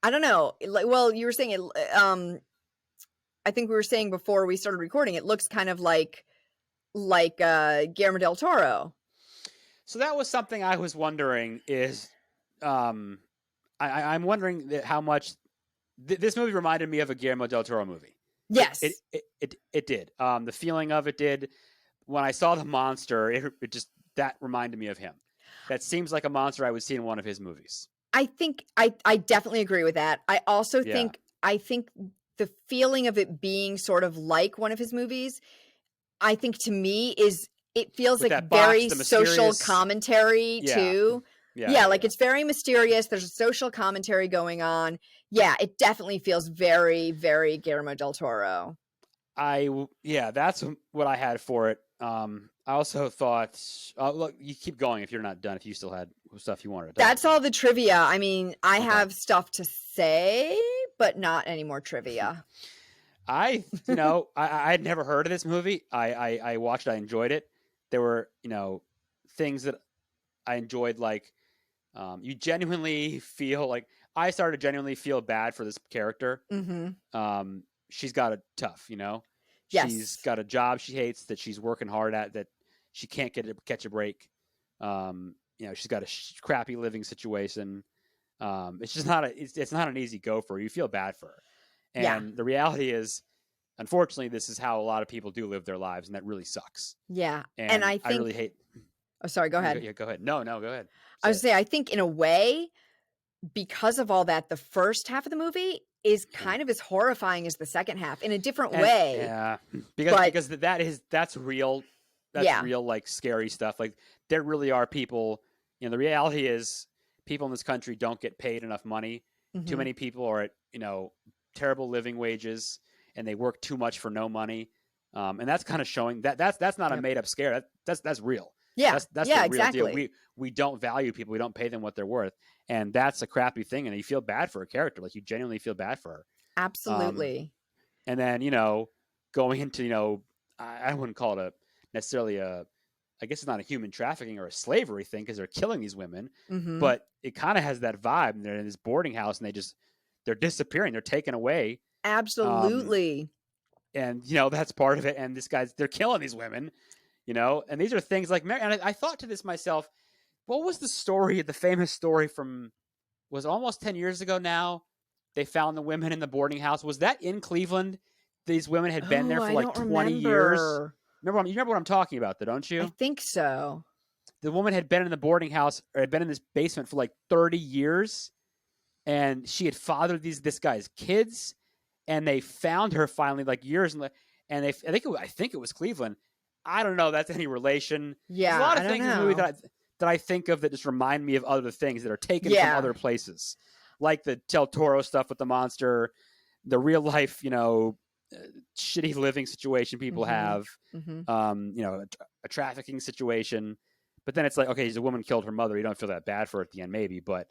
don't know. Like, well, you were saying it, I think we were saying before we started recording, it looks kind of like Guillermo del Toro.
So that was something I was wondering is, I'm wondering how much this movie reminded me of a Guillermo del Toro movie.
Yes,
it did. The feeling of it did. When I saw the monster, it just that reminded me of him. That seems like a monster I would see in one of his movies.
I think I definitely agree with that. I also think the feeling of it being sort of like one of his movies, I think to me it feels
with
like
box,
very social commentary too. Yeah, like it's very mysterious. There's a social commentary going on. Yeah, it definitely feels very, very Guillermo del Toro.
That's what I had for it. I also thought, look, you keep going if you're not done, if you still had stuff you wanted to talk
That's
about.
all the trivia. I mean, I have stuff to say, but not any more trivia.
I'd never heard of this movie. I watched it. I enjoyed it. There were, things that I enjoyed, like, you genuinely feel like I started to genuinely feel bad for this character.
Mm-hmm.
She's got it tough,
Yes.
She's got a job she hates that she's working hard at that she can't catch a break. She's got a crappy living situation. It's just it's not an easy go for her. You feel bad for her. And the reality is, unfortunately, this is how a lot of people do live their lives, and that really sucks.
Yeah.
And I really hate.
Oh, sorry. Go ahead.
Yeah, go ahead. No, go ahead.
I was say, I think in a way, because of all that, the first half of the movie is kind of as horrifying as the second half in a different way.
Yeah, because that's real. That's real, like, scary stuff. Like, there really are people. The reality is, people in this country don't get paid enough money. Mm-hmm. Too many people are at terrible living wages, and they work too much for no money. And that's kind of showing that's not a made up scare. That's real.
Yeah,
that's the real
exactly.
deal. We don't value people. We don't pay them what they're worth, and that's a crappy thing. And you feel bad for a character, like you genuinely feel bad for her.
Absolutely.
And then going into I wouldn't call it necessarily I guess it's not a human trafficking or a slavery thing because they're killing these women, but it kind of has that vibe. And they're in this boarding house and they're disappearing. They're taken away.
Absolutely.
And that's part of it. And they're killing these women. And these are things like Mary. And I thought to this myself, what was the famous story was almost 10 years ago now? They found the women in the boarding house. Was that in Cleveland? These women had been there for like 20 years. You remember what I'm talking about, though, don't you?
I think so.
The woman had been in the boarding house or had been in this basement for like 30 years. And she had fathered this guy's kids. And they found her finally, like years. And I think it was Cleveland. I don't know. That's any relation.
Yeah,
there's a lot of things in the movie that I think of that just remind me of other things that are taken from other places, like the Del Toro stuff with the monster, the real life, shitty living situation people have, a trafficking situation. But then it's like, okay, the woman killed her mother. You don't feel that bad for her at the end, maybe. But,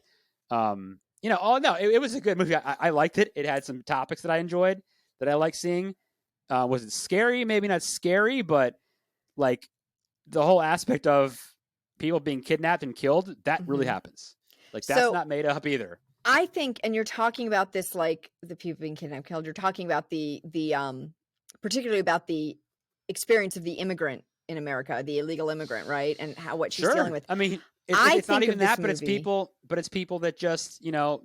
you know, oh, no, it was a good movie. I liked it. It had some topics that I enjoyed, that I like seeing. Was it scary? Maybe not scary, but like the whole aspect of people being kidnapped and killed, that really happens. Like, that's not made up either.
I think, and you're talking about this, like the people being kidnapped, killed. You're talking about the particularly about the experience of the immigrant in America, the illegal immigrant, right? And what she's dealing with.
I mean, it's not even that, but it's people that just, you know,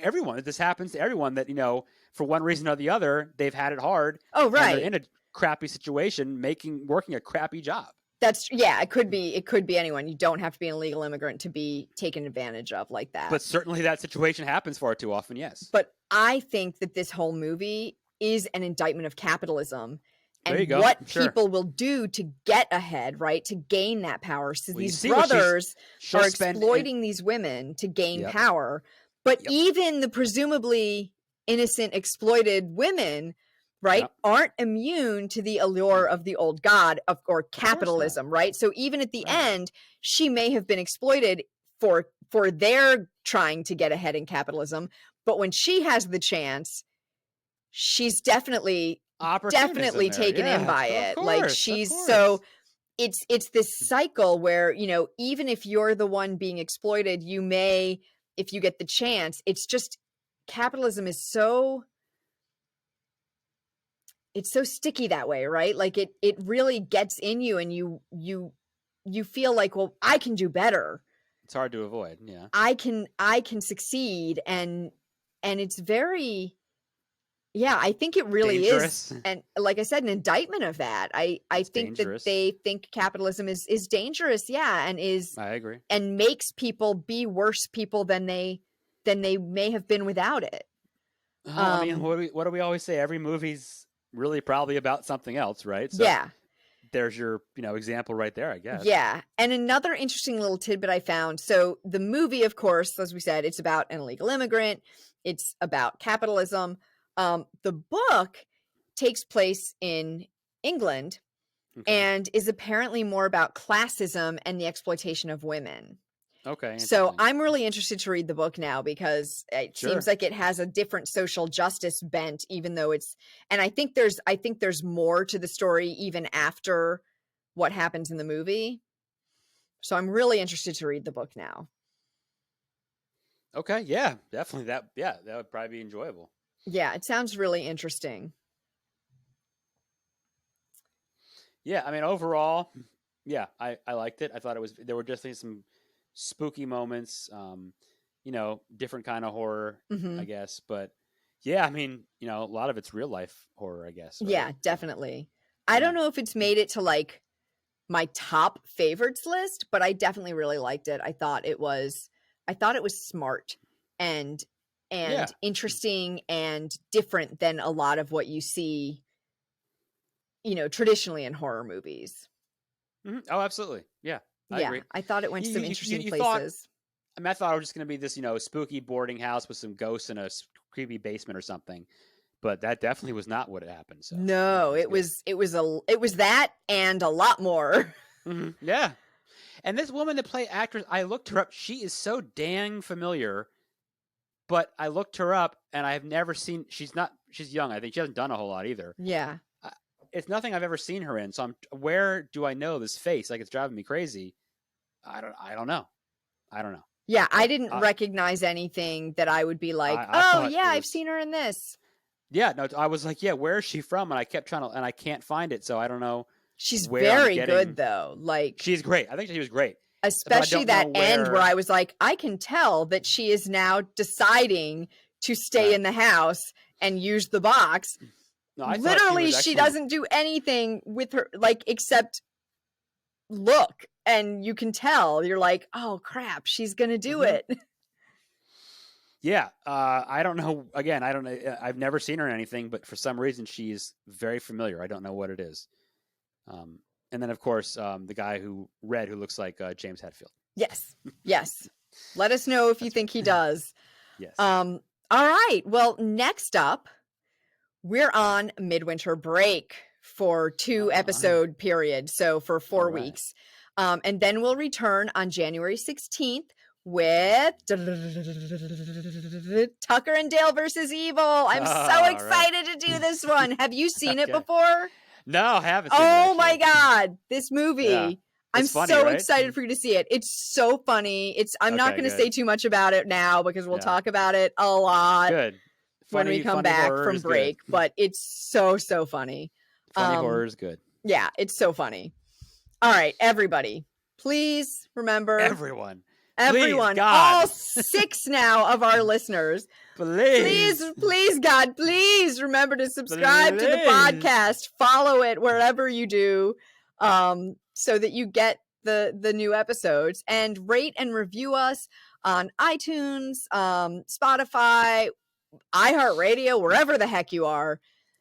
everyone. This happens to everyone that, you know, for one reason or the other, they've had it hard.
Oh, right.
And they're in a crappy situation, working a crappy job.
It could be anyone. You don't have to be an illegal immigrant to be taken advantage of like that.
But certainly that situation happens far too often, yes.
But I think that this whole movie is an indictment of capitalism and what people will do to get ahead, right? To gain that power. So these brothers are exploiting these women to gain power. But even the presumably innocent exploited women, right, aren't immune to the allure of the old god or capitalism, right? So even at the end, she may have been exploited for their trying to get ahead in capitalism, but when she has the chance, she's definitely taken in by it. Like so it's this cycle where, you know, even if you're the one being exploited, you may, if you get the chance, it's just capitalism is so sticky that way, right? Like it really gets in you and you feel like, well, I can do better.
It's hard to avoid. Yeah. I
can succeed. And it's very, I think it really
dangerous.
is. And like I said, an indictment of that. I think dangerous. That they think capitalism is dangerous. Yeah. And I
agree.
And makes people be worse people than they may have been without it.
I mean, what do we always say? Every movie's really probably about something else, right? So there's your, you know, example right there, I guess.
Yeah. And another interesting little tidbit I found. So the movie, of course, as we said, it's about an illegal immigrant. It's about capitalism. The book takes place in England and is apparently more about classism and the exploitation of women.
Okay.
So I'm really interested to read the book now because it seems like it has a different social justice bent, even though and I think there's more to the story even after what happens in the movie. So I'm really interested to read the book now.
Okay. Yeah, definitely. That would probably be enjoyable.
Yeah. It sounds really interesting.
Yeah. I mean, overall, I liked it. I thought there were definitely some spooky moments, you know, different kind of horror, I guess. But yeah, I mean, you know, a lot of it's real life horror, I guess. Right?
Yeah, definitely. I don't know if it's made it to like my top favorites list, but I definitely really liked it. I thought it was smart and interesting and different than a lot of what you see, you know, traditionally in horror movies.
Mm-hmm. Oh, absolutely. Yeah. I agree.
I thought it went to some interesting places.
I thought it was just going to be this, you know, spooky boarding house with some ghosts in a creepy basement or something, but that definitely was not what happened. So
no, it was that and a lot more.
Mm-hmm. Yeah, and this woman that played actress, I looked her up. She is so dang familiar, but I looked her up and I have never seen. She's young. I think she hasn't done a whole lot either.
Yeah.
It's nothing I've ever seen her in. So where do I know this face? Like, it's driving me crazy. I don't know.
Yeah. I didn't recognize anything that I would be like, I've seen her in this.
Yeah. No, I was like, where is she from? And I kept trying to, and I can't find it. So I don't know.
She's very good though. Like,
she's great. I think she was great.
Especially that end where I was like, I can tell that she is now deciding to stay in the house and use the box.
No,
literally, she doesn't do anything with her, like, except look, and you can tell. You're like, oh crap, she's gonna do it.
Yeah, I don't know. Again, I don't know. I've never seen her in anything, but for some reason, she's very familiar. I don't know what it is. And then, of course, the guy who looks like James Hetfield.
Yes. Let us know if you think he does.
Yes.
All right. Well, next up, we're on midwinter break for 2 episode period. So for 4 weeks. And then we'll return on January 16th with Tucker and Dale versus Evil. I'm so excited to do this one. Have you seen it before?
No, I haven't seen it.
Oh my God, this movie.
Yeah.
I'm
funny,
so
right?
excited for you to see it. It's so funny. I'm not going to say too much about it now because we'll talk about it a lot when we come back from break. But it's so funny.
Funny horror is good.
Yeah, it's so funny. All right, everybody, please remember.
Everyone,
please, all 6 now of our listeners. Please, God, please remember to subscribe to the podcast. Follow it wherever you do, so that you get the new episodes, and rate and review us on iTunes, Spotify, iHeartRadio, wherever the heck you are.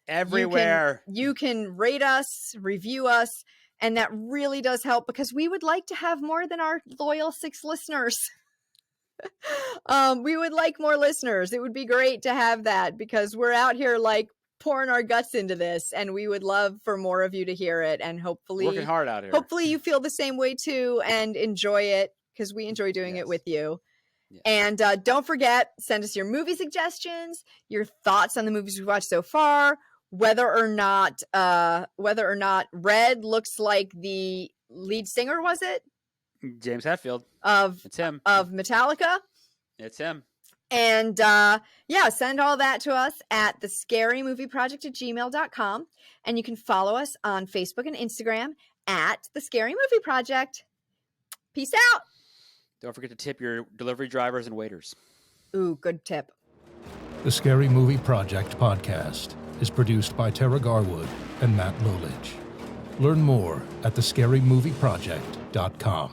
Everywhere.
You can rate us, review us, and that really does help because we would like to have more than our loyal 6 listeners. We would like more listeners. It would be great to have that because we're out here like pouring our guts into this, and we would love for more of you to hear it, and hopefully
working hard out here.
Hopefully you feel the same way too and enjoy it because we enjoy doing it with you. Yes. And don't forget, send us your movie suggestions, your thoughts on the movies we've watched so far, whether or not Red looks like the lead singer, was it?
James Hetfield. It's him.
Of Metallica.
It's him.
And send all that to us at thescarymovieproject@gmail.com. And you can follow us on Facebook and Instagram at The Scary Movie Project. Peace out.
Don't forget to tip your delivery drivers and waiters.
Ooh, good tip.
The Scary Movie Project podcast is produced by Tara Garwood and Matt Lolich. Learn more at thescarymovieproject.com.